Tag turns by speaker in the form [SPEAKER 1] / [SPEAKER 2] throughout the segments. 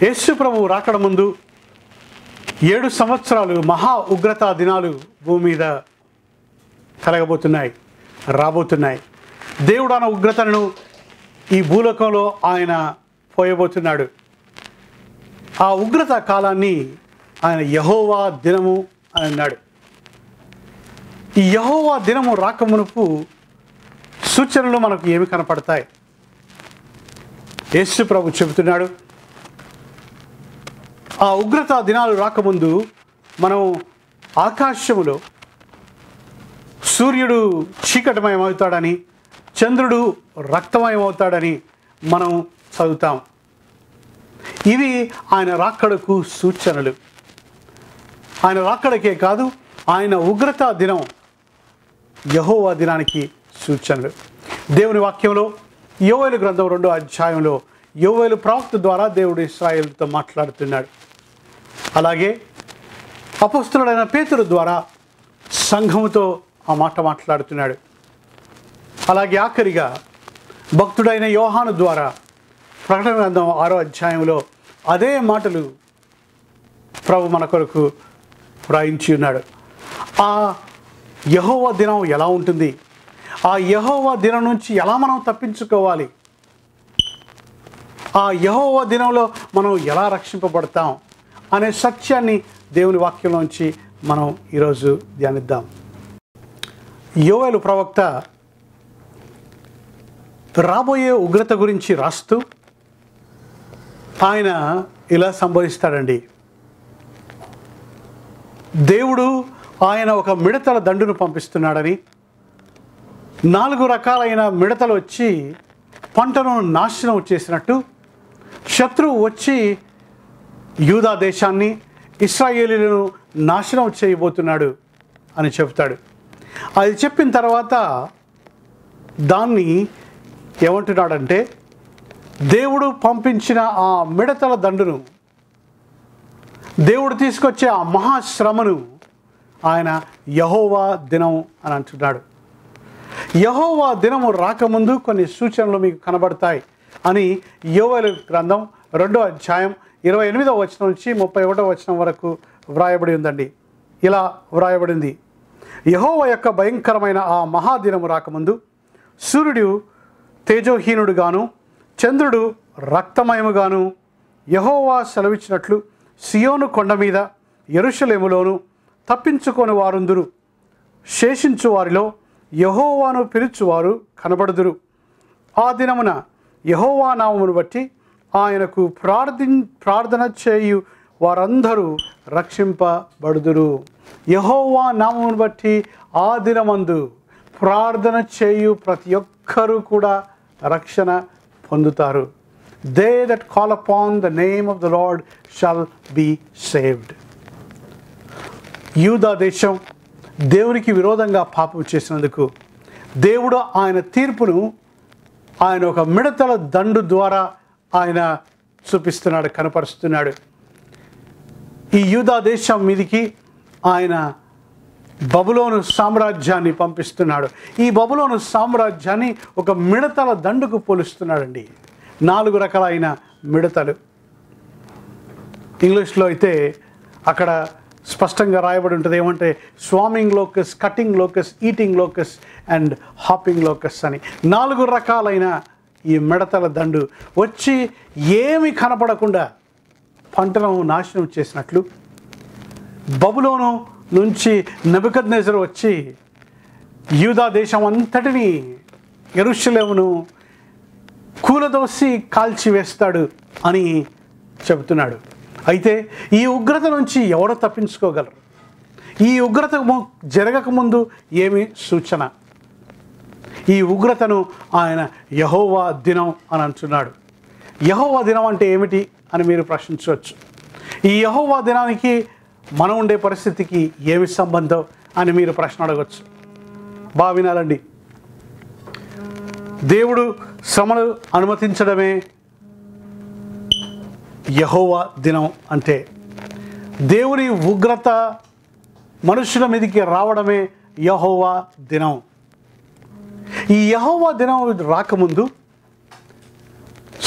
[SPEAKER 1] యేసు ప్రభువు రాకడ ముందు 7 సంవత్సరాలు మహా ఉగ్రతా దినాలు భూమి మీద కలగబోతున్నాయి, రాబోతున్నాయి. దేవుడు అన్న ఉగ్రతను ఈ భూలోకంలో ఆయన పోయబోతున్నాడు. ఆ ఉగ్రత కాలాన్ని ఆయన యెహోవా దినము అని అన్నాడు. ఈ యెహోవా దినము రాకమునుపు సూచనలు మనకు ఏమి కనపడతాయి? యేసు ప్రభు చెబుతున్నాడు, ఆ ఉగ్రత దినాలు రాకముందు మనం ఆకాశములో సూర్యుడు చీకటిమయమవుతాడని, చంద్రుడు రక్తమయమవుతాడని మనం చదువుతాం. ఇవి ఆయన రాకడకు సూచనలు. ఆయన రాకడకే కాదు, ఆయన ఉగ్రత దినం యెహోవా దినానికి సూచనలు. దేవుని వాక్యంలో యోవేలు గ్రంథం 2వ అధ్యాయంలో యోవేలు ప్రవక్త ద్వారా దేవుడు ఇశ్రాయేలుతో మాట్లాడుతున్నాడు. అలాగే అపొస్తలుడైన పేతురు ద్వారా సంఘముతో ఆ మాట మాట్లాడుతున్నాడు. అలాగే ఆఖరిగా భక్తుడైన యోహాను ద్వారా ప్రకటన గ్రంథం 6వ అధ్యాయంలో అదే మాటలు ప్రభు మన కొరకు వ్రాయించి ఉన్నాడు. ఆ యెహోవా దినం ఎలా ఉంటుంది? ఆ యెహోవా దినం నుంచి ఎలా మనం తప్పించుకోవాలి? ఆ యెహోవా దినంలో మనం ఎలా రక్షింపబడతాం అనే సత్యాన్ని దేవుని వాక్యంలోంచి మనం ఈరోజు ధ్యానిద్దాం. యోవేలు ప్రవక్త రాబోయే ఉగ్రత గురించి రాస్తూ ఆయన ఇలా సంబోధిస్తాడండి. దేవుడు ఆయన ఒక మిడతల దండును పంపిస్తున్నాడని, 4 రకాలైన మిడతలు వచ్చి పంటను నాశనం చేసినట్టు శత్రువు వచ్చి యూదా దేశాన్ని, ఇశ్రాయేలీయులను నాశనం చేయబోతున్నాడు అని చెప్తాడు. అది చెప్పిన తర్వాత దాన్ని ఏమంటున్నాడంటే, దేవుడు పంపించిన ఆ మిడతల దండును, దేవుడు తీసుకొచ్చే ఆ మహాశ్రమను ఆయన యెహోవా దినం అని అంటున్నాడు. యెహోవా దినము రాకముందు కొన్ని సూచనలు మీకు కనబడతాయి అని యోవేలు గ్రంథం 2వ అధ్యాయం 28వ వచనం నుంచి 31వ వచనం వరకు వ్రాయబడి ఉందండి. ఇలా వ్రాయబడింది, యెహోవా యొక్క భయంకరమైన ఆ మహాదినము రాకముందు సూర్యుడు తేజోహీనుడుగాను, చంద్రుడు రక్తమయముగాను యెహోవా సెలవిచ్చినట్లు సియోను కొండ మీద యెరూషలేములోను తప్పించుకొని వారుందురు. శేషించు వారిలో యెహోవాను పిలుచువారు కనబడుదురు. ఆ దినమున యెహోవా నామమును బట్టి ఆయనకు ప్రార్థన చేయు వారందరూ రక్షింపబడుదురు. యెహోవా నామమును బట్టి ఆ దినమందు ప్రార్థన చేయు ప్రతి ఒక్కరూ కూడా రక్షణ పొందుతారు. They that call upon the name of the Lord shall be saved. యూదా దేశం దేవునికి విరోధంగా పాపం చేసినందుకు దేవుడు ఆయన తీర్పును ఆయన ఒక మిడతల దండు ద్వారా ఆయన చూపిస్తున్నాడు, కనపరుస్తున్నాడు. ఈ యూదా దేశం మీదికి ఆయన బబులోను సామ్రాజ్యాన్ని పంపిస్తున్నాడు. ఈ బబులోను సామ్రాజ్యాన్ని ఒక మిడతల దండుకు పోలుస్తున్నాడండి. 4 రకాలైన మిడతలు. ఇంగ్లీష్లో అయితే అక్కడ స్పష్టంగా రాయబడి ఉంటుంది ఏమంటే, స్వామింగ్ locus, cutting locus, eating locus and hopping locus అని 4 రకాలైన ఈ మిడతల దండు వచ్చి ఏమి కనపడకుండా పంటను నాశనం చేసినట్లు, బబులోను నుంచి నెబుకద్నెజరు వచ్చి యూదా దేశం అంతటిని, యెరూషలేమును కూలదోసి కాల్చివేస్తాడు అని చెబుతున్నాడు. అయితే ఈ ఉగ్రత నుంచి ఎవరు తప్పించుకోగలరు? ఈ ఉగ్రత జరగకముందు ఏమి సూచన? ఈ ఉగ్రతను ఆయన యెహోవా దినం అని అంటున్నాడు. యెహోవా దినం అంటే ఏమిటి అని మీరు ప్రశ్నించవచ్చు. ఈ యెహోవా దినానికి మనం ఉండే పరిస్థితికి ఏమి సంబంధం అని మీరు ప్రశ్న అడగవచ్చు. బాగా వినాలండి. దేవుడు శ్రమను అనుమతించడమే యెహోవా దినం అంటే. దేవుని ఉగ్రత మనుషుల మీదకి రావడమే యెహోవా దినం. ఈ యెహోవా దినం రాకముందు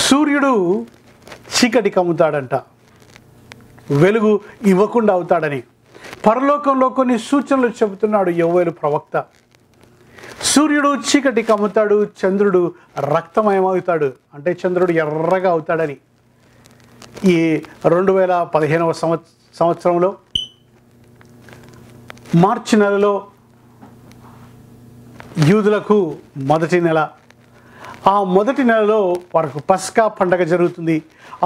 [SPEAKER 1] సూర్యుడు చీకటి కమ్ముతాడంట, వెలుగు ఇవ్వకుండా అవుతాడని. పరలోకంలో కొన్ని సూచనలు చెబుతున్నాడు యోవేలు ప్రవక్త. సూర్యుడు చీకటి కమ్ముతాడు, చంద్రుడు రక్తమయమవుతాడు, అంటే చంద్రుడు ఎర్రగా అవుతాడని. ఈ 2015వ సంవత్సరంలో మార్చి నెలలో యూదులకు మొదటి నెల. ఆ మొదటి నెలలో వారికి పస్కా పండగ జరుగుతుంది.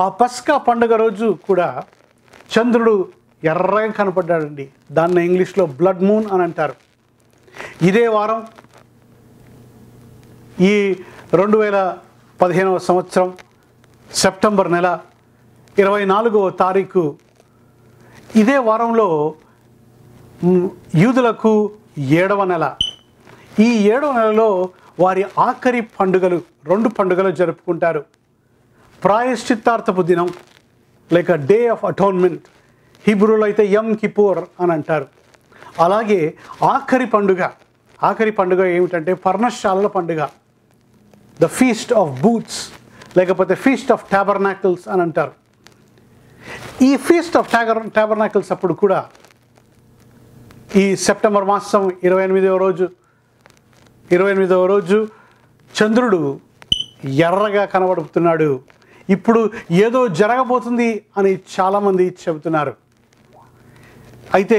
[SPEAKER 1] ఆ పస్కా పండగ రోజు కూడా చంద్రుడు ఎర్రగా కనపడ్డాడండి. దాన్ని ఇంగ్లీష్లో బ్లడ్ మూన్ అని అంటారు. ఇదే వారం ఈ 2015వ సంవత్సరం సెప్టెంబర్ నెల 24వ తారీఖు ఇదే వారంలో యూదులకు 7వ నెల. ఈ 7వ నెలలో వారి ఆఖరి పండుగలు, 2 పండుగలు జరుపుకుంటారు. ప్రాయశ్చిత్తార్థపు దినం లేక డే ఆఫ్ అటోన్మెంట్, హిబ్రూలో అయితే యమ్ కిపూర్ అని అంటారు. అలాగే ఆఖరి పండుగ ఏమిటంటే పర్ణశాలల పండుగ, ద ఫీస్ట్ ఆఫ్ బూత్స్ లేకపోతే ఫీస్ట్ ఆఫ్ టాబర్నాకిల్స్ అని అంటారు. ఈ ఫీస్ట్ ఆఫ్ టాబర్నాకిల్స్ అప్పుడు కూడా ఈ సెప్టెంబర్ మాసం 28వ రోజు చంద్రుడు ఎర్రగా కనబడుతున్నాడు. ఇప్పుడు ఏదో జరగబోతుంది అని చాలామంది చెబుతున్నారు. అయితే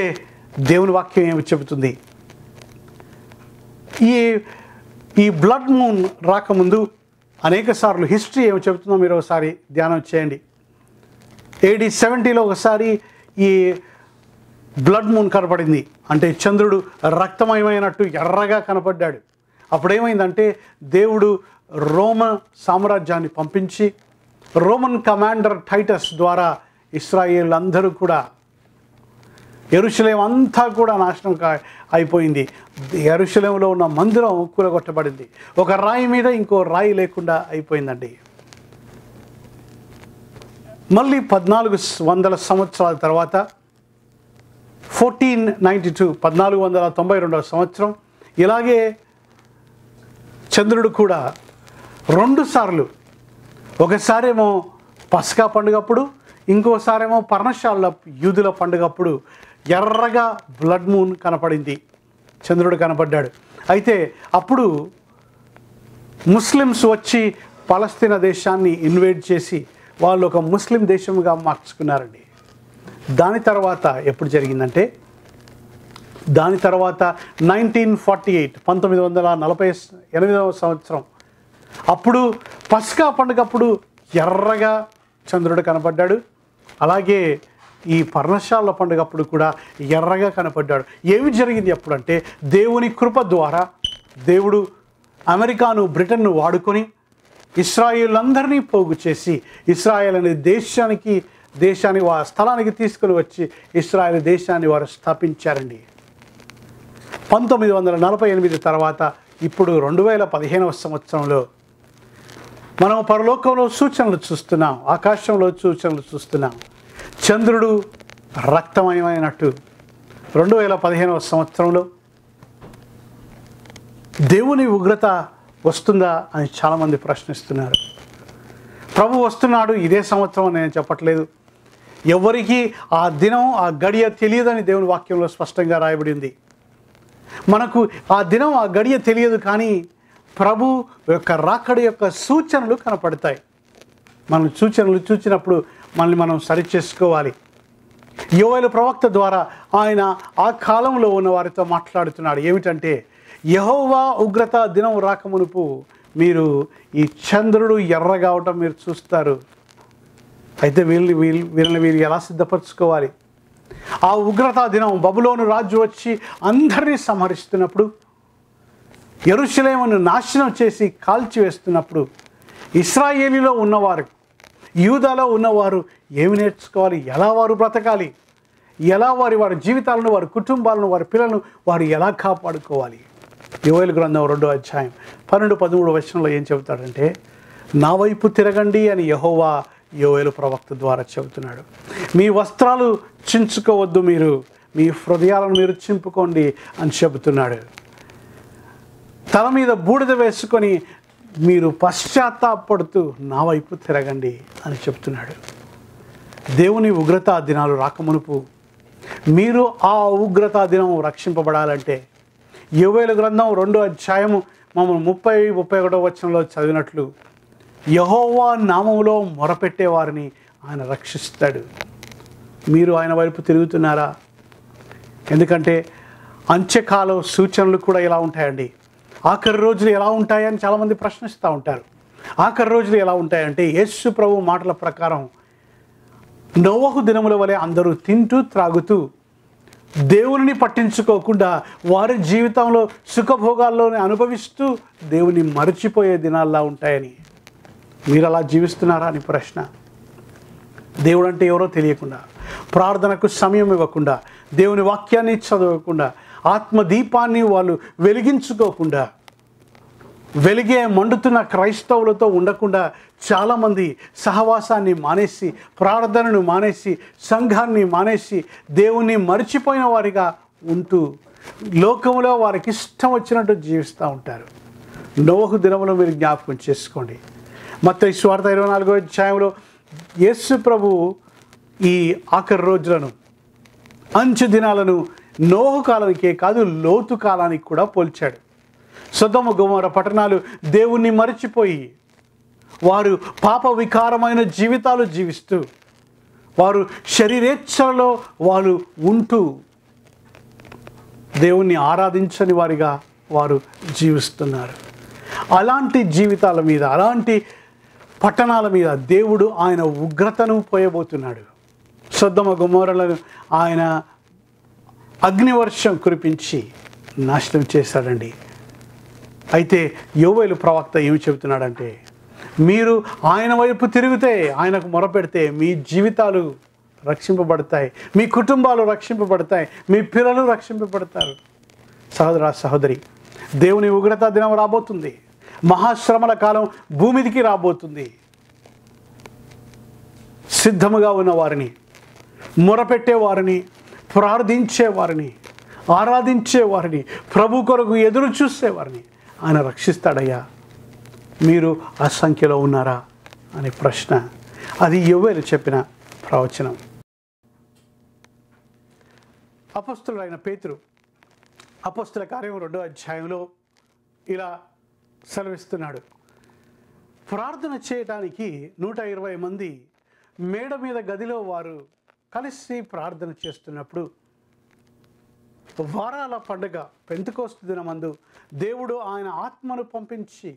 [SPEAKER 1] దేవుని వాక్యం ఏమి చెబుతుంది? ఈ బ్లడ్ మూన్ రాకముందు అనేక సార్లు హిస్టరీ ఏమి చెబుతుందో మీరు ఒకసారి ధ్యానం చేయండి. AD 70లో ఒకసారి ఈ బ్లడ్ మూన్ కనపడింది, అంటే చంద్రుడు రక్తమయమైనట్టు ఎర్రగా కనపడ్డాడు. అప్పుడేమైందంటే దేవుడు రోమన్ సామ్రాజ్యాన్ని పంపించి రోమన్ కమాండర్ టైటస్ ద్వారా ఇశ్రాయేల్ అందరూ కూడా, యెరూషలేం అంతా కూడా నాశనం అయిపోయింది. యెరూషలేంలో ఉన్న మందిరం కూలగొట్టబడింది. ఒక రాయి మీద ఇంకో రాయి లేకుండా అయిపోయిందండి. మళ్ళీ 1400 సంవత్సరాల తర్వాత 1492 సంవత్సరం ఇలాగే చంద్రుడు కూడా 2 సార్లు, ఒకసారేమో పస్కా పండుగప్పుడు, ఇంకోసారేమో పర్ణశాల యూదుల పండుగప్పుడు ఎర్రగా బ్లడ్ మూన్ కనపడింది, చంద్రుడు కనపడ్డాడు. అయితే అప్పుడు ముస్లిమ్స్ వచ్చి పలస్తీనా దేశాన్ని ఇన్వేడ్ చేసి వాళ్ళు ఒక ముస్లిం దేశంగా మార్చుకున్నారండి. దాని తర్వాత ఎప్పుడు జరిగిందంటే, దాని తర్వాత 1948 సంవత్సరం అప్పుడు పస్కా పండుగప్పుడు ఎర్రగా చంద్రుడు కనపడ్డాడు. అలాగే ఈ పర్ణశాల పండుగప్పుడు కూడా ఎర్రగా కనపడ్డాడు. ఏమి జరిగింది అప్పుడు అంటే, దేవుని కృప ద్వారా దేవుడు అమెరికాను, బ్రిటన్ను వాడుకొని ఇశ్రాయేల్ అందరినీ పోగు చేసి ఇశ్రాయేల్ అనే దేశాన్ని వారి స్థలానికి తీసుకుని వచ్చి ఇశ్రాయేల్ దేశాన్ని వారు స్థాపించారండి. 1948 తర్వాత ఇప్పుడు 2015వ సంవత్సరంలో మనం పరలోకంలో సూచనలు చూస్తున్నాం, ఆకాశంలో సూచనలు చూస్తున్నాం. చంద్రుడు రక్తమయమైనట్టు 2015వ సంవత్సరంలో దేవుని ఉగ్రత వస్తుందా అని చాలామంది ప్రశ్నిస్తున్నారు. ప్రభు వస్తున్నాడు ఇదే సంవత్సరం అని నేను చెప్పట్లేదు. ఎవరికి ఆ దినం, ఆ గడియ తెలియదని దేవుని వాక్యంలో స్పష్టంగా రాయబడి ఉంది. మనకు ఆ దినం, ఆ గడియ తెలియదు, కానీ ప్రభు యొక్క రాకడ యొక్క సూచనలు కనపడతాయి. మనం సూచనలు చూసినప్పుడు మనల్ని మనం సరిచేసుకోవాలి. యోవేలు ప్రవక్త ద్వారా ఆయన ఆ కాలంలో ఉన్న వారితో మాట్లాడుతున్నాడు. ఏమిటంటే, యెహోవా ఉగ్రత దినం రాకమునుపు మీరు ఈ చంద్రుడు ఎర్రగా అవటం మీరు చూస్తారు. అయితే వీళ్ళని ఎలా సిద్ధపరచుకోవాలి? ఆ ఉగ్రతా దినం బబులోను రాజు వచ్చి అందరినీ సంహరిస్తున్నప్పుడు, యెరూషలేమును నాశనం చేసి కాల్చివేస్తున్నప్పుడు, ఇశ్రాయేలీలో ఉన్నవారు, యూదాలో ఉన్నవారు ఏమి నేర్చుకోవాలి? ఎలా వారు బ్రతకాలి? ఎలా వారి జీవితాలను, వారి కుటుంబాలను, వారి పిల్లలను వారు ఎలా కాపాడుకోవాలి? యోవేలు గ్రంథం 2వ అధ్యాయం 12-13 వచనంలో ఏం చెబుతాడంటే, నా వైపు తిరగండి అని యెహోవా యోవేలు ప్రవక్త ద్వారా చెబుతున్నాడు. మీ వస్త్రాలు చించుకోవద్దు, మీరు మీ హృదయాలను మీరు చింపుకోండి అని చెబుతున్నాడు. తల మీద బూడిద వేసుకొని మీరు పశ్చాత్తాపడుతూ నా వైపు తిరగండి అని చెప్తున్నాడు. దేవుని ఉగ్రతా దినాలు రాకమునుపు మీరు ఆ ఉగ్రతా దినం రక్షింపబడాలంటే యోవేలు గ్రంథం 2వ అధ్యాయము మమ్మల్ని 30-31 వచనంలో చదివినట్లు యెహోవా నామములో మొరపెట్టే వారిని ఆయన రక్షిస్తాడు. మీరు ఆయన వైపు తిరుగుతున్నారా? ఎందుకంటే అంత్యకాల సూచనలు కూడా ఎలా ఉంటాయండి, ఆఖరి రోజులు ఎలా ఉంటాయని చాలామంది ప్రశ్నిస్తూ ఉంటారు. ఆఖరి రోజులు ఎలా ఉంటాయంటే యేసు ప్రభు మాటల ప్రకారం నోవహు దినముల వలె అందరూ తింటూ త్రాగుతూ దేవుని పట్టించుకోకుండా వారి జీవితంలో సుఖభోగాల్లోనే అనుభవిస్తూ దేవుని మరచిపోయే దినాల్లా ఉంటాయని మీరు అలా జీవిస్తున్నారా అని ప్రశ్న. దేవుడు అంటే ఎవరో తెలియకుండా, ప్రార్థనకు సమయం ఇవ్వకుండా, దేవుని వాక్యాన్ని చదవకుండా, ఆత్మదీపాన్ని వాళ్ళు వెలిగించుకోకుండా, వెలిగే మండుతున్న క్రైస్తవులతో ఉండకుండా చాలామంది సహవాసాన్ని మానేసి, ప్రార్థనను మానేసి, సంఘాన్ని మానేసి దేవుణ్ణి మర్చిపోయిన వారిగా ఉంటూ లోకంలో వారికి ఇష్టం వచ్చినట్టు జీవిస్తూ ఉంటారు. నోవహు దినములో మీరు జ్ఞాపకం చేసుకోండి. మత్తయి సువార్త 24వ అధ్యాయంలో యేసు ప్రభు ఈ ఆఖరి రోజులను, అంచు దినాలను నోహు కాలానికే కాదు లోతు కాలానికి కూడా పోల్చాడు. సొదొమ గొమొర్రా పట్టణాలు దేవుణ్ణి మరిచిపోయి వారు పాప వికారమైన జీవితాలు జీవిస్తూ, వారు శరీరేచ్ఛలలో వాళ్ళు ఉంటూ దేవుణ్ణి ఆరాధించని వారిగా వారు జీవిస్తున్నారు. అలాంటి జీవితాల మీద, అలాంటి పట్టణాల మీద దేవుడు ఆయన ఉగ్రతను పోయబోతున్నాడు. సొదొమ గొమొర్రాలను ఆయన అగ్నివర్షం కురిపించి నాశనం చేశాడండి. అయితే యోవేలు ప్రవక్త ఏమి చెబుతున్నాడంటే, మీరు ఆయన వైపు తిరిగితే, ఆయనకు మొరపెడితే మీ జీవితాలు రక్షింపబడతాయి, మీ కుటుంబాలు రక్షింపబడతాయి, మీ పిల్లలు రక్షింపబడతారు. సహోదర సహోదరి, దేవుని ఉగ్రత దినం రాబోతుంది. మహాశ్రమల కాలం భూమిదికి రాబోతుంది. సిద్ధముగా ఉన్న వారిని, మొరపెట్టే వారిని, ప్రార్థించే వారిని, ఆరాధించే వారిని, ప్రభు కొరకు ఎదురు చూసేవారిని ఆయన రక్షిస్తాడయ్యా. మీరు ఆ సంఖ్యలో ఉన్నారా అనే ప్రశ్న, అది యోవేలు చెప్పిన ప్రవచనం. అపొస్తలుడైన పేతురు అపొస్తల కార్యం 2వ అధ్యాయంలో ఇలా సెలవిస్తున్నాడు. ప్రార్థన చేయడానికి 120 మంది మేడ మీద గదిలో వారు కలిసి ప్రార్థన చేస్తున్నప్పుడు వారాల పండుగ పెంతెకోస్తు దినమందు దేవుడు ఆయన ఆత్మను పంపించి,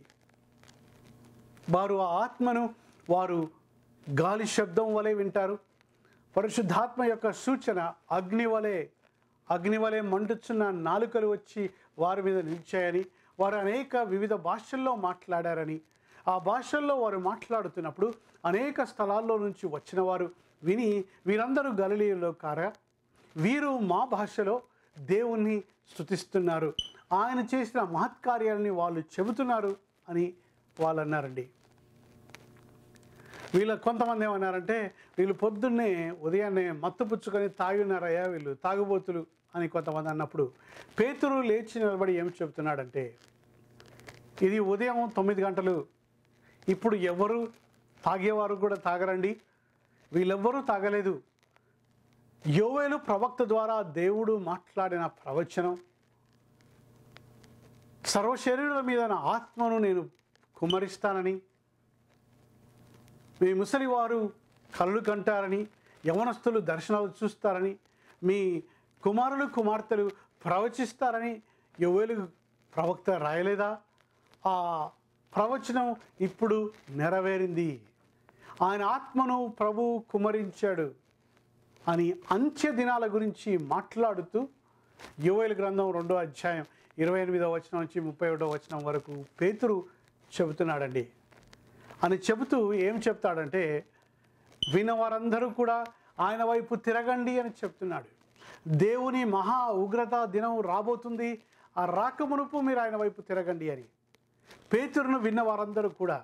[SPEAKER 1] వారు ఆ ఆత్మను వారు గాలి శబ్దం వలె వింటారు. పరిశుద్ధాత్మ యొక్క సూచన అగ్ని వలె మండుచున్న నాలుకలు వచ్చి వారి మీద నిలిచాయని, వారు అనేక వివిధ భాషల్లో మాట్లాడారని, ఆ భాషల్లో వారు మాట్లాడుతున్నప్పుడు అనేక స్థలాల్లో నుంచి వచ్చిన వారు విని, వీరందరూ గలిలయలో కారా, వీరు మా భాషలో దేవుణ్ణి స్తుతిస్తున్నారు, ఆయన చేసిన మహత్కార్యాలని వాళ్ళు చెబుతున్నారు అని వాళ్ళు అన్నారండి. వీళ్ళ కొంతమంది ఏమన్నారంటే, వీళ్ళు పొద్దున్నే ఉదయాన్నే మత్తు పుచ్చుకొని తాగి ఉన్నారయ్యా, వీళ్ళు తాగుబోతులు అని కొంతమంది అన్నప్పుడు పేతురు లేచి నిలబడి ఏం చెబుతున్నాడంటే, ఇది ఉదయం 9 గంటలు, ఇప్పుడు ఎవరు తాగేవారు కూడా తాగరండి, వీళ్ళెవ్వరూ తాగలేదు. యోవేలు ప్రవక్త ద్వారా దేవుడు మాట్లాడిన ప్రవచనం, సర్వశరీరుల మీద నా ఆత్మను నేను కుమ్మరిస్తానని, మీ ముసలివారు కళ్ళు కంటారని, యవనస్తులు దర్శనాలు చూస్తారని, మీ కుమారులు కుమార్తెలు ప్రవచిస్తారని యోవేలు ప్రవక్త రాయలేదా? ఆ ప్రవచనం ఇప్పుడు నెరవేరింది. ఆయన ఆత్మను ప్రభు కుమ్మరించాడు అని అంత్య దినాల గురించి మాట్లాడుతూ యోవేలు గ్రంథం 2వ అధ్యాయం 28వ వచనం నుంచి 31వ వచనం వరకు పేతురు చెబుతున్నాడండి. అని చెబుతూ ఏం చెప్తాడంటే, విన్నవారందరూ కూడా ఆయన వైపు తిరగండి అని చెప్తున్నాడు. దేవుని మహా ఉగ్రత దినం రాబోతుంది, ఆ రాకమునుపు మీరు ఆయన వైపు తిరగండి అని. పేతురును విన్న వారందరూ కూడా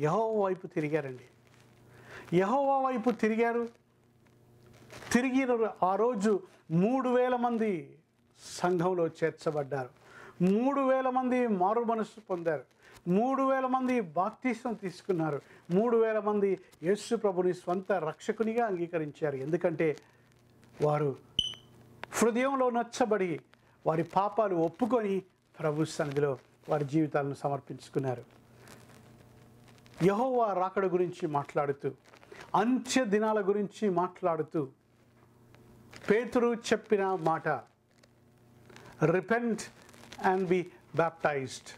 [SPEAKER 1] యెహోవా వైపు తిరిగారండి. యెహోవా వైపు తిరిగారు. ఆ రోజు 3000 మంది సంఘంలో చేర్చబడ్డారు. 3000 మంది మారు మనసు పొందారు. 3,000 మంది బాప్తిసం తీసుకున్నారు. 3,000 మంది యేసు ప్రభుని స్వంత రక్షకునిగా అంగీకరించారు. ఎందుకంటే వారు హృదయంలో నచ్చబడి వారి పాపాలు ఒప్పుకొని ప్రభు సన్నిధిలో వారి జీవితాలను సమర్పించుకున్నారు. యెహోవా రాకడ గురించి మాట్లాడుతూ, అంత్య దినాల గురించి మాట్లాడుతూ పేతురు చెప్పిన మాట, repent and be baptised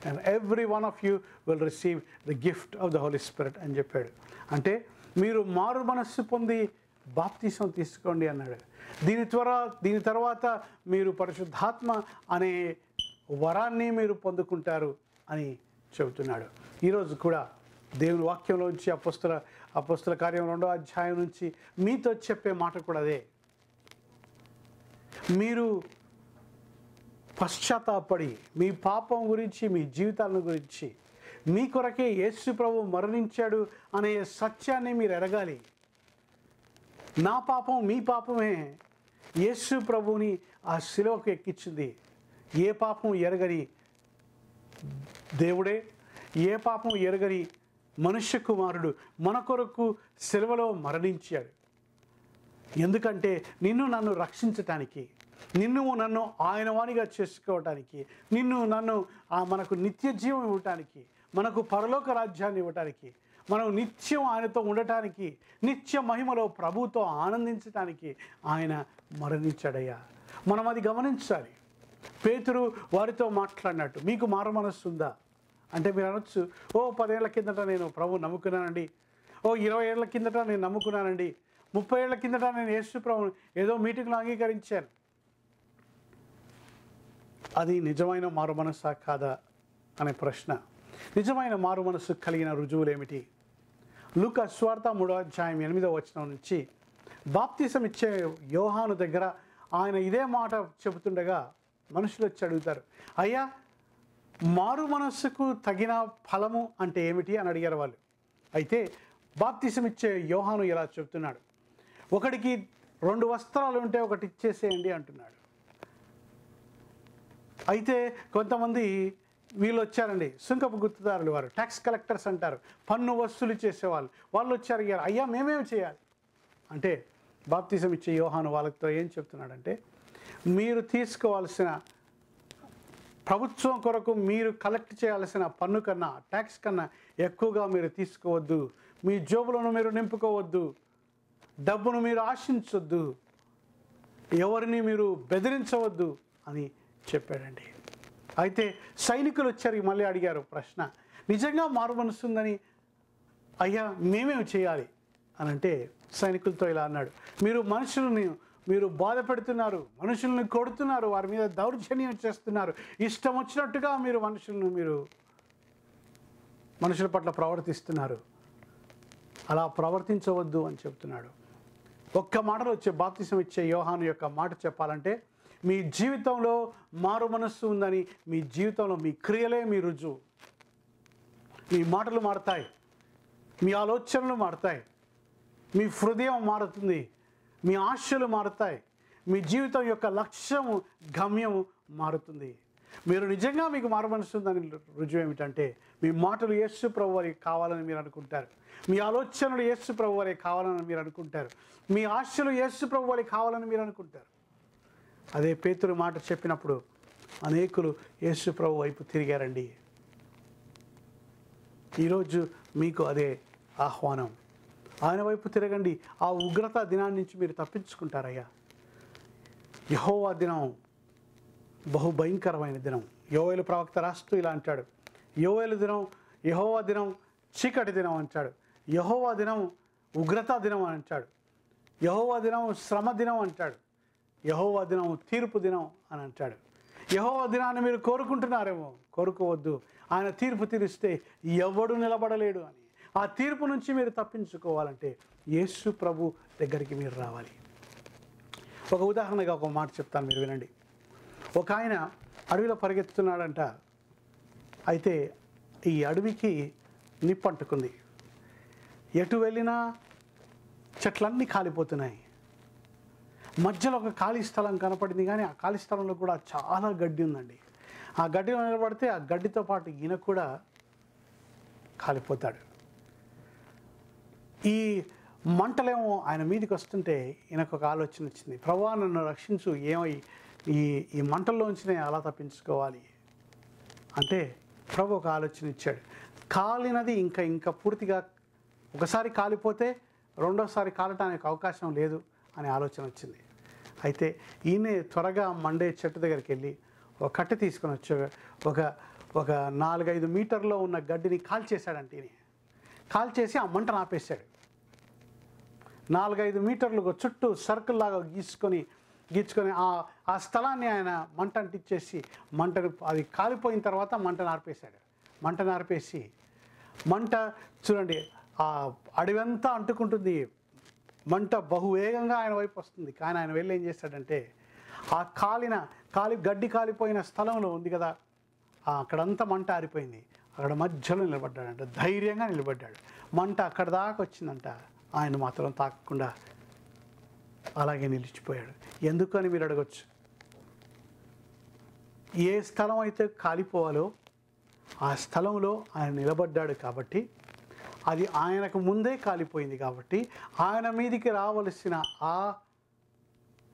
[SPEAKER 1] and every one of you will receive the gift of the Holy Spirit అని చెప్పాడు. అంటే మీరు మారు మనస్సు పొంది బాప్తిసం తీసుకోండి అన్నాడు. దీని తర్వాత మీరు పరిశుద్ధాత్మ అనే వరాన్ని మీరు పొందుకుంటారు అని చెబుతున్నాడు. ఈరోజు కూడా దేవుని వాక్యంలోంచి అపోస్తల కార్యం 2వ అధ్యాయం నుంచి మీతో చెప్పే మాట కూడా అదే. మీరు పశ్చాత్తాపడి మీ పాపం గురించి, మీ జీవితాలను గురించి, మీ కొరకే యేసు ప్రభు మరణించాడు అనే సత్యాన్ని మీరు ఎరగాలి. నా పాపం మీ పాపమే యేసు ప్రభుని ఆ శిలువకు ఎక్కించింది. ఏ పాపం ఎరగని దేవుడే, ఏ పాపం ఎరగని మనుష్య కుమారుడు మన కొరకు శిలువలో మరణించాడు. ఎందుకంటే నిన్ను నన్ను రక్షించటానికి, నిన్ను నన్ను ఆయన వానిగా చేసుకోవటానికి, నన్ను మనకు నిత్య జీవం ఇవ్వటానికి, మనకు పరలోక రాజ్యాన్ని ఇవ్వటానికి, మనం నిత్యం ఆయనతో ఉండటానికి, నిత్య మహిమలో ప్రభువుతో ఆనందించటానికి ఆయన మరణించాడయ్యా. మనం అది గమనించాలి. పేతురు వారితో మాట్లాడినట్టు, మీకు మారు మనస్సు ఉందా అంటే మీరు అనొచ్చు, 10 ఏళ్ల కిందట నేను ప్రభు నమ్ముకున్నానండి, 20 ఏళ్ల కిందట నేను నమ్ముకున్నానండి, 30 ఏళ్ల కిందట నేను యేసు ప్రభుని ఏదో మీటింగ్లో అంగీకరించాను. అది నిజమైన మారు మనస్సా కాదా అనే ప్రశ్న. నిజమైన మారు మనస్సు కలిగిన రుజువులు ఏమిటి? లూకా సువార్త 3వ అధ్యాయం 8వ వచనం నుంచి బాప్తిసం ఇచ్చే యోహాను దగ్గర ఆయన ఇదే మాట చెబుతుండగా మనుషులు వచ్చి అడుగుతారు, అయ్యా మారు మనస్సుకు తగిన ఫలము అంటే ఏమిటి అని అడిగారు వాళ్ళు. అయితే బాప్తిసం ఇచ్చే యోహాను ఇలా చెబుతున్నాడు, ఒకడికి 2 వస్త్రాలు ఉంటే ఒకటి ఇచ్చేసేయండి అంటున్నాడు. అయితే కొంతమంది వీళ్ళు వచ్చారండి, సుంకపు గుర్తుదారులు, వారు ట్యాక్స్ కలెక్టర్స్ అంటారు, పన్ను వసూలు చేసేవాళ్ళు. వాళ్ళు వచ్చారు, అయ్యా మేమేమి చేయాలి అంటే బాప్తిసం ఇచ్చే యోహాను వాళ్ళతో ఏం చెప్తున్నాడంటే, మీరు తీసుకోవాల్సిన ప్రభుత్వం కొరకు మీరు కలెక్ట్ చేయాల్సిన పన్ను కన్నా, ట్యాక్స్ కన్నా ఎక్కువగా మీరు తీసుకోవద్దు, మీ జోబులను మీరు నింపుకోవద్దు, డబ్బును మీరు ఆశించవద్దు, ఎవరిని మీరు బెదిరించవద్దు అని చెప్పాడండి. అయితే సైనికులు వచ్చారు, మళ్ళీ అడిగారు ప్రశ్న, నిజంగా మారు మనసు ఉందని అయ్యా మేమేమి చేయాలి అని అంటే సైనికులతో ఇలా అన్నాడు, మీరు బాధ పెడుతున్నారు, మనుషుల్ని కొడుతున్నారు, వారి మీద దౌర్జన్యం చేస్తున్నారు, ఇష్టం వచ్చినట్టుగా మీరు మనుషుల పట్ల ప్రవర్తిస్తున్నారు, అలా ప్రవర్తించవద్దు అని చెప్తున్నాడు. ఒక్క మాటలో వచ్చే బాప్తిసం ఇచ్చే యోహాను యొక్క మాట చెప్పాలంటే, మీ జీవితంలో మారు మనస్సు ఉందని మీ జీవితంలో మీ క్రియలే మీ రుజువు. మీ మాటలు మారుతాయి, మీ ఆలోచనలు మారుతాయి, మీ హృదయం మారుతుంది, మీ ఆశలు మారుతాయి, మీ జీవితం యొక్క లక్ష్యము గమ్యము మారుతుంది. మీరు నిజంగా మీకు మారు మనసు ఉందని రుజువు ఏమిటంటే, మీ మాటలు యేసు ప్రభు వారికి కావాలని మీరు అనుకుంటారు, మీ ఆలోచనలు యేసు ప్రభు వారికి కావాలని మీరు అనుకుంటారు, మీ ఆశలు యేసు ప్రభు వారికి కావాలని మీరు అనుకుంటారు. అదే పేతురు మాట చెప్పినప్పుడు అనేకులు యేసు ప్రభు వైపు తిరిగారండి. ఈరోజు మీకు అదే ఆహ్వానం, ఆయన వైపు తిరగండి. ఆ ఉగ్రత దినాన్ని నుంచి మీరు తప్పించుకుంటారయ్యా. యెహోవా దినం బహు భయంకరమైన దినం. యోవేలు ప్రవక్త రాస్తూ ఇలా అంటాడు, యోవేలు దినం, యెహోవా దినం చీకటి దినం అంటాడు, యెహోవా దినం ఉగ్రత దినం అని అంటాడు, యెహోవా దినం శ్రమ దినం అంటాడు, యెహోవా దినం తీర్పు దినం అని అంటాడు. యెహోవా దినాన్ని మీరు కోరుకుంటున్నారేమో, కోరుకోవద్దు. ఆయన తీర్పు తీరిస్తే ఎవడు నిలబడలేడు అని. ఆ తీర్పు నుంచి మీరు తప్పించుకోవాలంటే యేసు ప్రభు దగ్గరికి మీరు రావాలి. ఒక ఉదాహరణగా ఒక మాట చెప్తాను, మీరు వినండి. ఒక ఆయన అడవిలో పరిగెత్తుతున్నాడంట. అయితే ఈ అడవికి నిప్పంటుకుంది, ఎటు వెళ్ళినా చెట్లన్నీ కాలిపోతున్నాయి. మధ్యలో ఒక ఖాళీ స్థలం కనపడింది, కానీ ఆ ఖాళీ స్థలంలో కూడా చాలా గడ్డి ఉందండి. ఆ గడ్డిలో నిలబడితే ఆ గడ్డితో పాటు ఈయన కూడా కాలిపోతాడు. ఈ మంటలేమో ఆయన మీదకి వస్తుంటే ఈయనకు ఒక ఆలోచన వచ్చింది, ప్రభువా నన్ను రక్షించు, ఏమై ఈ మంటల్లోంచి నేను అలా తప్పించుకోవాలి అంటే ప్రభు ఒక ఆలోచన ఇచ్చాడు. కాలినది ఇంకా పూర్తిగా ఒకసారి కాలిపోతే రెండోసారి కాలటానికి అవకాశం లేదు అనే ఆలోచన వచ్చింది. అయితే ఈయనే త్వరగా మండే చెట్టు దగ్గరికి వెళ్ళి ఒక కట్టె తీసుకొని వచ్చి ఒక 4-5 మీటర్లో ఉన్న గడ్డిని కాల్చేశాడంటే ఈయన కాల్చేసి ఆ మంటను ఆపేశాడు. 4-5 మీటర్లు చుట్టూ సర్కిల్ లాగా గీసుకొని ఆ స్థలాన్ని ఆయన మంట అంటించేసి మంటను అది కాలిపోయిన తర్వాత మంటను ఆర్పేశాడు. మంటను ఆర్పేసి మంట చూడండి ఆ అడవంతా అంటుకుంటుంది, మంట బహువేగంగా ఆయన వైపు వస్తుంది. కానీ ఆయన వెళ్ళి ఏం చేశాడంటే ఆ గడ్డి కాలిపోయిన స్థలంలో ఉంది కదా, అక్కడంతా మంట ఆరిపోయింది, అక్కడ మధ్యలో నిలబడ్డాడంట, ధైర్యంగా నిలబడ్డాడు. మంట అక్కడ దాకా వచ్చిందంట, ఆయన మాత్రం తాకకుండా అలాగే నిలిచిపోయాడు. ఎందుకని మీరు అడగచ్చు. ఏ స్థలం అయితే కాలిపోవాలో ఆ స్థలంలో ఆయన నిలబడ్డాడు కాబట్టి, అది ఆయనకు ముందే కాలిపోయింది కాబట్టి, ఆయన మీదికి రావలసిన ఆ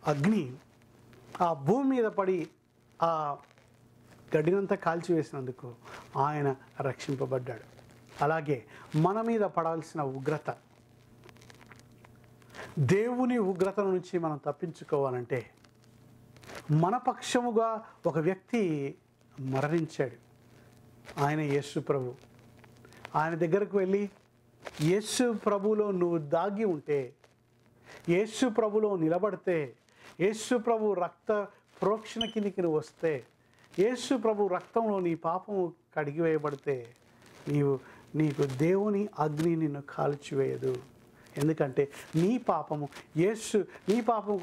[SPEAKER 1] అగ్ని ఆ భూమి మీద పడి ఆ గడ్డినంతా కాల్చివేసినందుకు ఆయన రక్షింపబడ్డాడు. అలాగే మన మీద పడాల్సిన ఉగ్రత, దేవుని ఉగ్రత నుంచి మనం తప్పించుకోవాలంటే మన పక్షముగా ఒక వ్యక్తి మరణించాడు. ఆయన యేసు ప్రభు. ఆయన దగ్గరకు వెళ్ళి యేసు ప్రభులో నువ్వు దాగి ఉంటే, యేసు ప్రభులో నిలబడితే, యేసు ప్రభు రక్త ప్రోక్షణ కిందికి నువ్వు వస్తే, యేసు ప్రభు రక్తంలో నీ పాపము కడిగివేయబడితే నీకు దేవుని అగ్ని నిన్ను కాల్చివేయదు. ఎందుకంటే నీ పాపం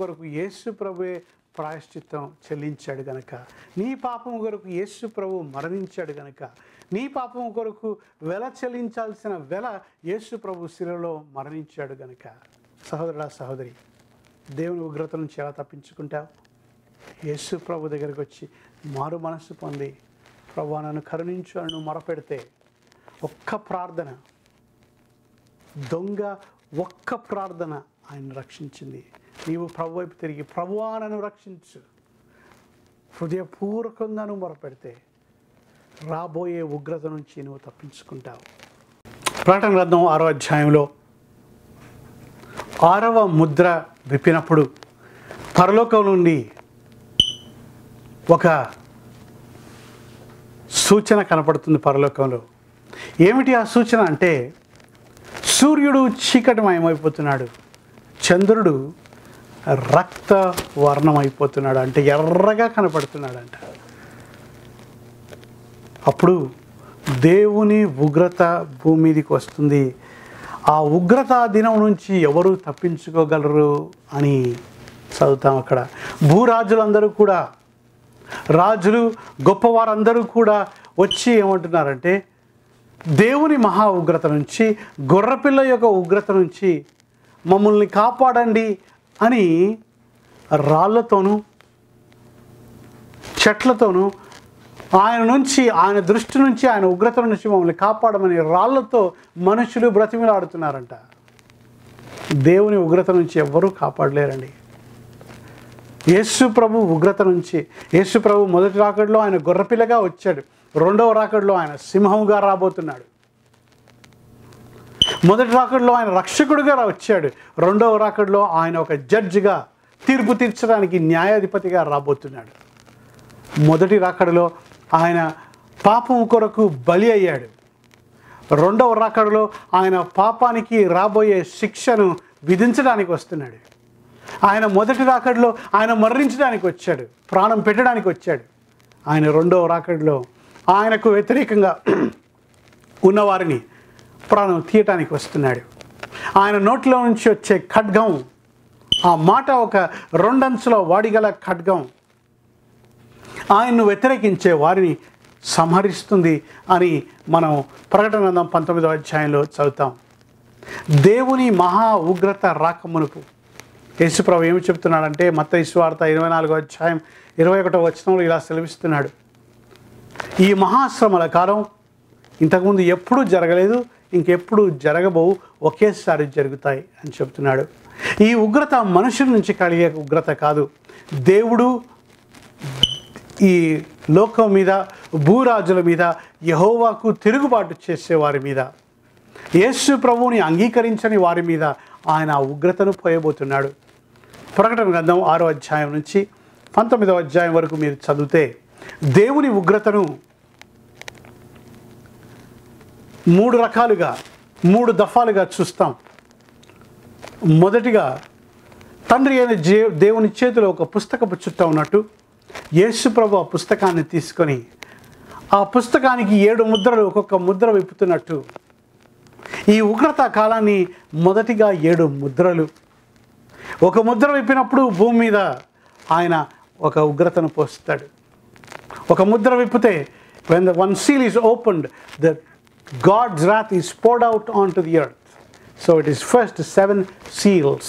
[SPEAKER 1] కొరకు యేసు ప్రభువే ప్రాయశ్చిత్తం చెల్లించాడు గనక, నీ పాపం కొరకు యేసు ప్రభు మరణించాడు గనక, నీ పాపం కొరకు వెల చెల్లించాల్సిన వెల యేసు ప్రభు శిలువలో మరణించాడు గనక. సహోదరుడా సహోదరి, దేవుని ఉగ్రత నుంచి ఎలా తప్పించుకుంటావు? యేసు ప్రభు దగ్గరికి వచ్చి మారు మనస్సు పొంది, ప్రభువా నన్ను కరుణించు అని నువ్వు మొరపెడితే, ఒక్క ప్రార్థన ఆయన రక్షించింది. నీవు ప్రభు వైపు తిరిగి ప్రభువా నన్ను రక్షించు హృదయపూర్వకంగా నువ్వు మొరపెడితే రాబోయే ఉగ్రత నుంచి నువ్వు తప్పించుకుంటావు. ప్రకటన గ్రంథం 6వ అధ్యాయంలో 6వ ముద్ర విప్పినప్పుడు పరలోకం నుండి ఒక సూచన కనపడుతుంది. పరలోకంలో ఏమిటి ఆ సూచన అంటే, సూర్యుడు చీకటిమయమైపోతున్నాడు, చంద్రుడు రక్త వర్ణమైపోతున్నాడు, అంటే ఎర్రగా కనపడుతున్నాడంట. అప్పుడు దేవుని ఉగ్రత భూమి మీదకి వస్తుంది. ఆ ఉగ్రత దినం నుంచి ఎవరు తప్పించుకోగలరు అని చదువుతాం. అక్కడ భూరాజులందరూ కూడా, రాజులు గొప్పవారందరూ కూడా వచ్చి ఏమంటున్నారంటే, దేవుని మహా ఉగ్రత నుంచి, గొర్రెపిల్ల యొక్క ఉగ్రత నుంచి మమ్మల్ని కాపాడండి అని రాళ్లతోనూ చెట్లతోనూ ఆయన దృష్టి నుంచి, ఆయన ఉగ్రత నుంచి మమ్మల్ని కాపాడమని రాళ్లతో మనుషులు బ్రతిమిలాడుతున్నారంట. దేవుని ఉగ్రత నుంచి ఎవ్వరూ కాపాడలేరండి. యేసు ప్రభు ఉగ్రత నుంచి, యేసు ప్రభు మొదటి రాకడలో ఆయన గొర్రెపిల్లగా వచ్చాడు, రెండవ రాకడలో ఆయన సింహముగా రాబోతున్నాడు. మొదటి రాకడలో ఆయన రక్షకుడిగా వచ్చాడు, రెండవ రాకడలో ఆయన ఒక జడ్జిగా తీర్పు తీర్చడానికి న్యాయాధిపతిగా రాబోతున్నాడు. మొదటి రాకడలో ఆయన పాపం కొరకు బలి అయ్యాడు, రెండవ రాకడలో ఆయన పాపానికి రాబోయే శిక్షను విధించడానికి వస్తున్నాడు. ఆయన మొదటి రాకడలో ఆయన మరణించడానికి వచ్చాడు, ప్రాణం పెట్టడానికి వచ్చాడు. ఆయన రెండవ రాకడలో ఆయనకు వ్యతిరేకంగా ఉన్నవారిని ప్రాణం తీయటానికి వస్తున్నాడు. ఆయన నోట్లో నుంచి వచ్చే ఖడ్గం, ఆ మాట ఒక 2 అంచుల వాడిగల ఖడ్గం ఆయన్ను వ్యతిరేకించే వారిని సంహరిస్తుంది అని మనం ప్రకటన గ్రంథం 19వ అధ్యాయంలో చదువుతాం. దేవుని మహా ఉగ్రత రాకమునుపు యేసుప్రభు ఏమి చెప్తున్నాడంటే, మత్తయి సువార్త 24వ అధ్యాయం 21వ వచనంలో ఇలా సెలవిస్తున్నాడు, ఈ మహాశ్రమల కాలం ఇంతకుముందు ఎప్పుడూ జరగలేదు, ఇంకెప్పుడు జరగబోవు, ఒకేసారి జరుగుతాయి అని చెప్తున్నాడు. ఈ ఉగ్రత మనుషుల నుంచి కలిగే ఉగ్రత కాదు. దేవుడు ఈ లోకం మీద, భూరాజుల మీద, యెహోవాకు తిరుగుబాటు చేసే వారి మీద, యేసు ప్రభువుని అంగీకరించని వారి మీద ఆయన ఉగ్రతను పోయబోతున్నాడు. ప్రకటన గ్రంథం 6వ అధ్యాయం నుంచి 19వ అధ్యాయం వరకు మీరు చదివితే దేవుని ఉగ్రతను 3 రకాలుగా, 3 దఫాలుగా చూస్తాం. మొదటిగా తండ్రి అయిన దేవుని చేతిలో ఒక పుస్తకపు చుట్ట ఉన్నట్టు యేసు ప్రభు ఆ పుస్తకాన్ని తీసుకొని ఆ పుస్తకానికి 7 ముద్రలు, ఒక్కొక్క ముద్ర విప్పుతున్నట్టు ఈ ఉగ్రత కాలాన్ని మొదటిగా 7 ముద్రలు. ఒక ముద్ర విప్పినప్పుడు భూమి మీద ఆయన ఒక ఉగ్రతను పోస్తాడు. ఒక ముద్ర విప్పితే when the one seal is opened, the God's wrath is poured out onto the earth. So it is first 7 seals.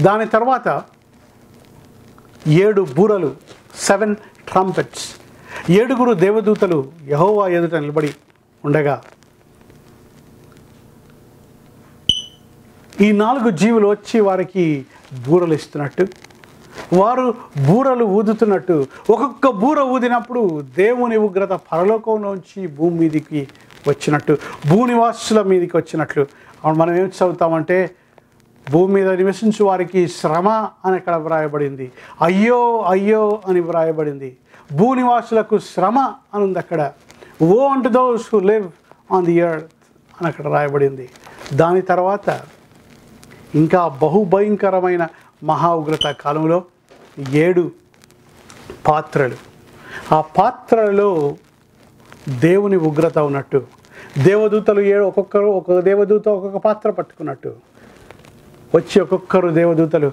[SPEAKER 1] దాని తర్వాత 7 బూరలు, 7 trumpets. 7 దేవదూతలు యెహోవా ఎదుట నిలబడి ఉండగా ఈ 4 జీవులు వచ్చి వారికి బూరలు ఇస్తున్నట్టు, వారు బూరలు ఊదుతున్నట్టు, ఒక్కొక్క బూర ఊదినప్పుడు దేవుని ఉగ్రత పరలోకంలోంచి భూమి మీదికి వచ్చినట్టు, భూనివాసుల మీదకి వచ్చినట్లు. మనం ఏం చదువుతామంటే భూమి మీద నివసించు వారికి శ్రమ అని అక్కడ వ్రాయబడింది, అయ్యో అయ్యో అని వ్రాయబడింది. భూనివాసులకు శ్రమ అని ఉంది అక్కడ. ఓ అంటు those who live on the earth అని అక్కడ రాయబడింది. దాని తర్వాత ఇంకా బహుభయంకరమైన మహా ఉగ్రత కాలంలో 7 పాత్రలు. ఆ పాత్రలలో దేవుని ఉగ్రత ఉన్నట్టు, దేవదూతలు 7, ఒక్కొక్క దేవదూత ఒక్కొక్క పాత్ర పట్టుకున్నట్టు వచ్చి ఒక్కొక్కరు దేవదూతలు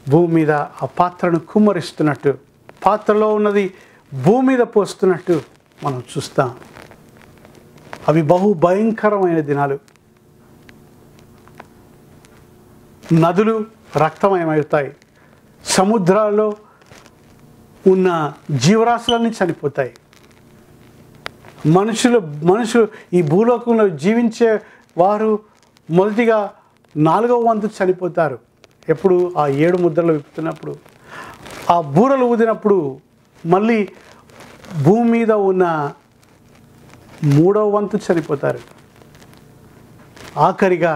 [SPEAKER 1] భూమి మీద ఆ పాత్రను కుమ్మరిస్తున్నట్టు, పాత్రలో ఉన్నది భూమి మీద పోస్తున్నట్టు మనం చూస్తాం. అవి బహుభయంకరమైన దినాలు. నదులు రక్తమయమవుతాయి, సముద్రాల్లో ఉన్న జీవరాశులన్నీ చనిపోతాయి. మనుషులు ఈ భూలోకంలో జీవించే వారు మొదటిగా 4వ వంతు చనిపోతారు. ఎప్పుడు ఆ 7 ముద్రలు విప్పుతున్నప్పుడు, ఆ బూరలు ఊదినప్పుడు మళ్ళీ భూమి మీద ఉన్న 3వ వంతు చనిపోతారు. ఆఖరిగా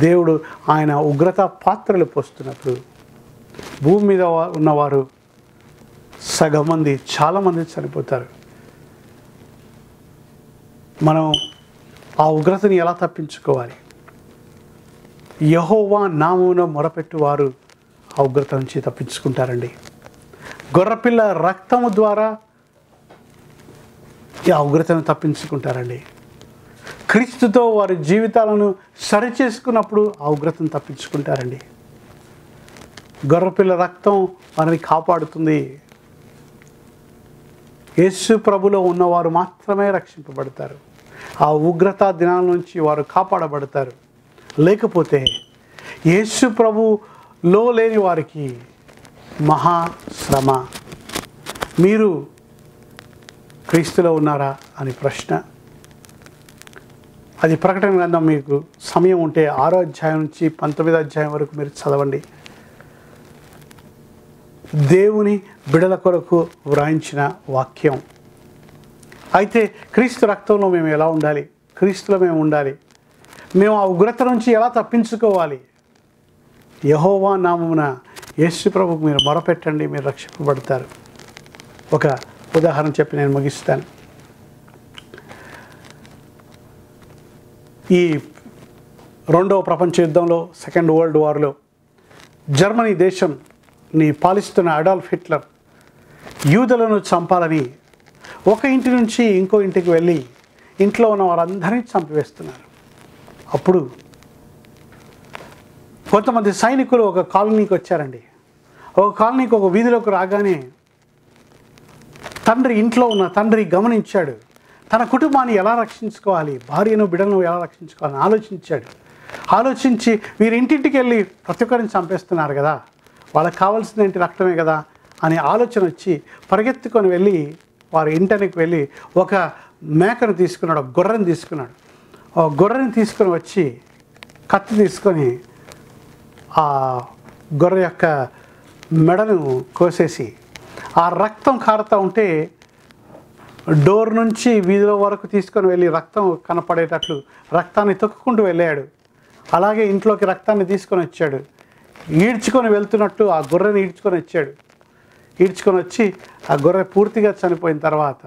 [SPEAKER 1] దేవుడు ఆయన ఉగ్రత పాత్రలు పోస్తున్నప్పుడు భూమి మీద ఉన్నవారు సగం మంది, చాలామంది చనిపోతారు. మనం ఆ ఉగ్రతని ఎలా తప్పించుకోవాలి? యెహోవా నామమున మొరపెట్టువారు ఆ ఉగ్రత నుంచి తప్పించుకుంటారండి. గొర్రెపిల్ల రక్తము ద్వారా ఆ ఉగ్రతను తప్పించుకుంటారండి. క్రీస్తుతో వారి జీవితాలను సరిచేసుకున్నప్పుడు ఆ ఉగ్రతను తప్పించుకుంటారండి. గొర్రెపిల్ల రక్తం వారిని కాపాడుతుంది. యేసు ప్రభులో ఉన్నవారు మాత్రమే రక్షింపబడతారు. ఆ ఉగ్రత దినాల నుంచి వారు కాపాడబడతారు. లేకపోతే యేసు ప్రభులో లేని వారికి మహాశ్రమ. మీరు క్రీస్తులో ఉన్నారా అని ప్రశ్న. అది ప్రకటన గ్రంథం మీకు సమయం ఉంటే 6వ అధ్యాయం నుంచి 19వ అధ్యాయం వరకు మీరు చదవండి. దేవుని బిడల కొరకు వ్రాయించిన వాక్యం. అయితే క్రీస్తు రక్తంలో మేము ఎలా ఉండాలి? క్రీస్తులో మేము ఉండాలి. మేము ఆ ఉగ్రత నుంచి ఎలా తప్పించుకోవాలి? యెహోవా నామమున యేసు ప్రభువుకు మీరు మొరపెట్టండి, మీరు రక్షింపబడతారు. ఒక ఉదాహరణ చెప్పి నేను ముగిస్తాను. ఈ 2వ ప్రపంచ యుద్ధంలో, సెకండ్ వరల్డ్ వార్లో జర్మనీ దేశంని పాలిస్తున్న అడాల్ఫ్ హిట్లర్ యూదులను చంపాలని ఒక ఇంటి నుంచి ఇంకో ఇంటికి వెళ్ళి ఇంట్లో ఉన్న వారందరినీ చంపివేస్తున్నారు. అప్పుడు కొంతమంది సైనికులు ఒక కాలనీకి వచ్చారండి. ఒక కాలనీకి ఒక వీధిలోకి రాగానే ఇంట్లో ఉన్న తండ్రి గమనించాడు. తన కుటుంబాన్ని ఎలా రక్షించుకోవాలి, భార్యను బిడ్డలను ఎలా రక్షించుకోవాలని ఆలోచించి వీరి ఇంటింటికి వెళ్ళి ప్రతి ఒక్కరిని చంపేస్తున్నారు కదా, వాళ్ళకి కావాల్సింది ఏంటి? రక్తమే కదా అని ఆలోచన వచ్చి పరిగెత్తుకొని వెళ్ళి వారి ఇంటికి వెళ్ళి ఒక మేకను తీసుకున్నాడు, ఒక గొర్రెని తీసుకున్నాడు. ఆ గొర్రెని తీసుకొని వచ్చి కత్తి తీసుకొని ఆ గొర్రె యొక్క మెడను కోసేసి ఆ రక్తం కారుతూ ఉంటే డోర్ నుంచి వీధిలో వరకు తీసుకొని వెళ్ళి రక్తం కనపడేటట్లు రక్తాన్ని తొక్కుకుంటూ వెళ్ళాడు. అలాగే ఇంట్లోకి రక్తాన్ని తీసుకొని వచ్చాడు. ఈడ్చుకొని వెళ్తున్నట్టు ఆ గొర్రెని ఈడ్చుకొని వచ్చాడు. ఈడ్చుకొని వచ్చి ఆ గొర్రె పూర్తిగా చనిపోయిన తర్వాత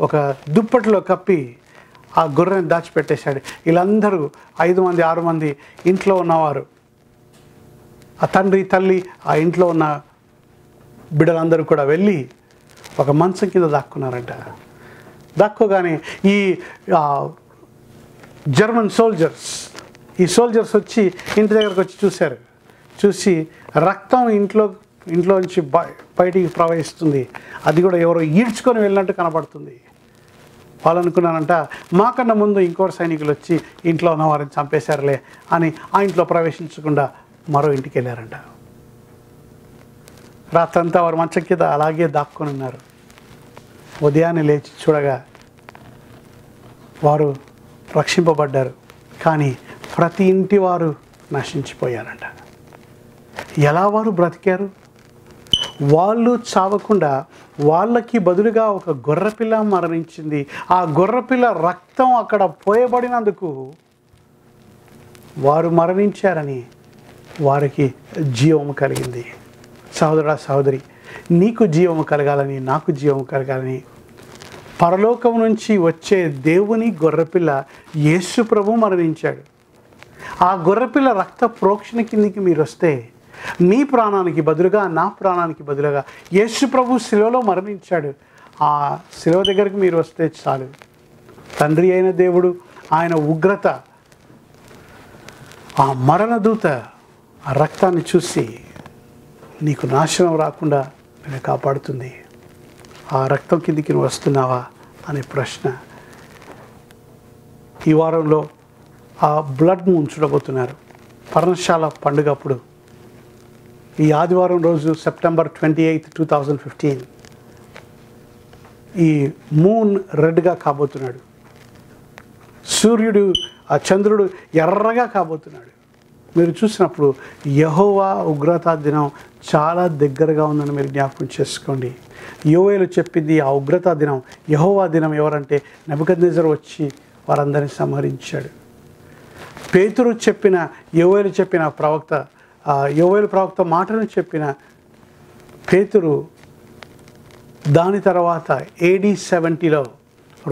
[SPEAKER 1] ఒక దుప్పటిలో కప్పి ఆ గొర్రెని దాచిపెట్టేశాడు. వీళ్ళందరూ 5 మంది 6 మంది ఇంట్లో ఉన్నవారు, ఆ తండ్రి తల్లి ఆ ఇంట్లో ఉన్న బిడ్డలందరూ కూడా వెళ్ళి ఒక మంచం కింద దాక్కున్నారంట. దాక్కోగానే ఈ జర్మన్ సోల్జర్స్ వచ్చి ఇంటి దగ్గరకు వచ్చి చూశారు. చూసి రక్తం ఇంట్లోంచి బయటికి ప్రవహిస్తుంది, అది కూడా ఎవరో ఈడ్చుకొని వెళ్ళినట్టు కనబడుతుంది. వాళ్ళు అనుకున్నారంట, మాకన్నా ముందు ఇంకోటి సైనికులు వచ్చి ఇంట్లో ఉన్న వారిని చంపేశారులే అని ఆ ఇంట్లో ప్రవేశించకుండా మరో ఇంటికి వెళ్ళారంట. రాత్రంతా వారు మంచం కింద అలాగే దాక్కొని ఉన్నారు. ఉదయాన్నే లేచి చూడగా వారు రక్షింపబడ్డారు. కానీ ప్రతి ఇంటి వారు నశించిపోయారంట. ఎలా వారు బ్రతికారు? వాళ్ళు చావకుండా వాళ్ళకి బదులుగా ఒక గొర్రెపిల్ల మరణించింది. ఆ గొర్రెపిల్ల రక్తం అక్కడ పోయబడినందుకు వారు మరణించారని వారికి జీవము కలిగింది. సహోదరా సహోదరి, నీకు జీవము కలగాలని, నాకు జీవము కలగాలని పరలోకం నుంచి వచ్చే దేవుని గొర్రెపిల్ల యేసు ప్రభు మరణించాడు. ఆ గొర్రెపిల్ల రక్త ప్రోక్షణ కిందికి మీరు వస్తే నీ ప్రాణానికి బదులుగా, నా ప్రాణానికి బదులుగా యేసు ప్రభు శిలువలో మరణించాడు. ఆ శిలువ దగ్గరికి మీరు వస్తే చాలు. తండ్రి అయిన దేవుడు ఆయన ఉగ్రత, ఆ మరణదూత ఆ రక్తాన్ని చూసి నీకు నాశనం రాకుండా నేను కాపాడుతుంది. ఆ రక్తం కిందికి నువ్వు వస్తున్నావా అనే ప్రశ్న. ఈ వారంలో ఆ బ్లడ్ మూన్ చూడబోతున్నారు. పర్ణశాల పండుగ అప్పుడు ఈ ఆదివారం రోజు సెప్టెంబర్ 28, 2015 ఈ మూన్ రెడ్గా కాబోతున్నాడు. సూర్యుడు, ఆ చంద్రుడు ఎర్రగా కాబోతున్నాడు. మీరు చూసినప్పుడు యెహోవా ఉగ్రతా దినం చాలా దగ్గరగా ఉందని మీరు జ్ఞాపకం చేసుకోండి. యోవేలు చెప్పింది ఆ ఉగ్రతా దినం, యెహోవా దినం ఎవరంటే నెబుకద్నెజర్ వచ్చి వారందరినీ సంహరించాడు. పేతురు చెప్పిన, యోవేలు చెప్పిన ప్రవక్త, యోవేలు ప్రవక్త మాటను చెప్పిన పేతురు దాని తర్వాత AD 70లో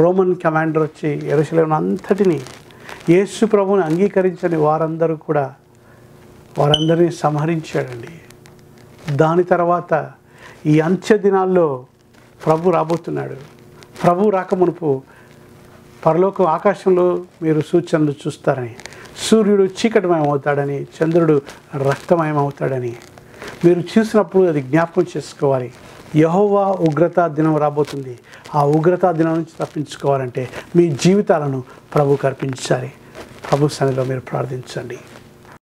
[SPEAKER 1] రోమన్ కమాండర్ వచ్చి యెరూషలేము అంతటిని యేసు ప్రభువుని అంగీకరించని వారందరూ కూడా వారందరినీ సంహరించాడండి. దాని తర్వాత ఈ అంత్య దినాల్లో ప్రభు రాబోతున్నాడు. ప్రభు రాకమునుపు పరలోకం ఆకాశంలో మీరు సూచనలు చూస్తారని, సూర్యుడు చీకటిమయమవుతాడని, చంద్రుడు రక్తమయమవుతాడని మీరు చూసినప్పుడు అది జ్ఞాపకం చేసుకోవాలి. యెహోవా ఉగ్రతా దినం రాబోతుంది. ఆ ఉగ్రతా దినం నుంచి తప్పించుకోవాలంటే మీ జీవితాలను ప్రభువుకు అర్పించాలి. ప్రభు సన్నిధిలో మీరు ప్రార్థించండి.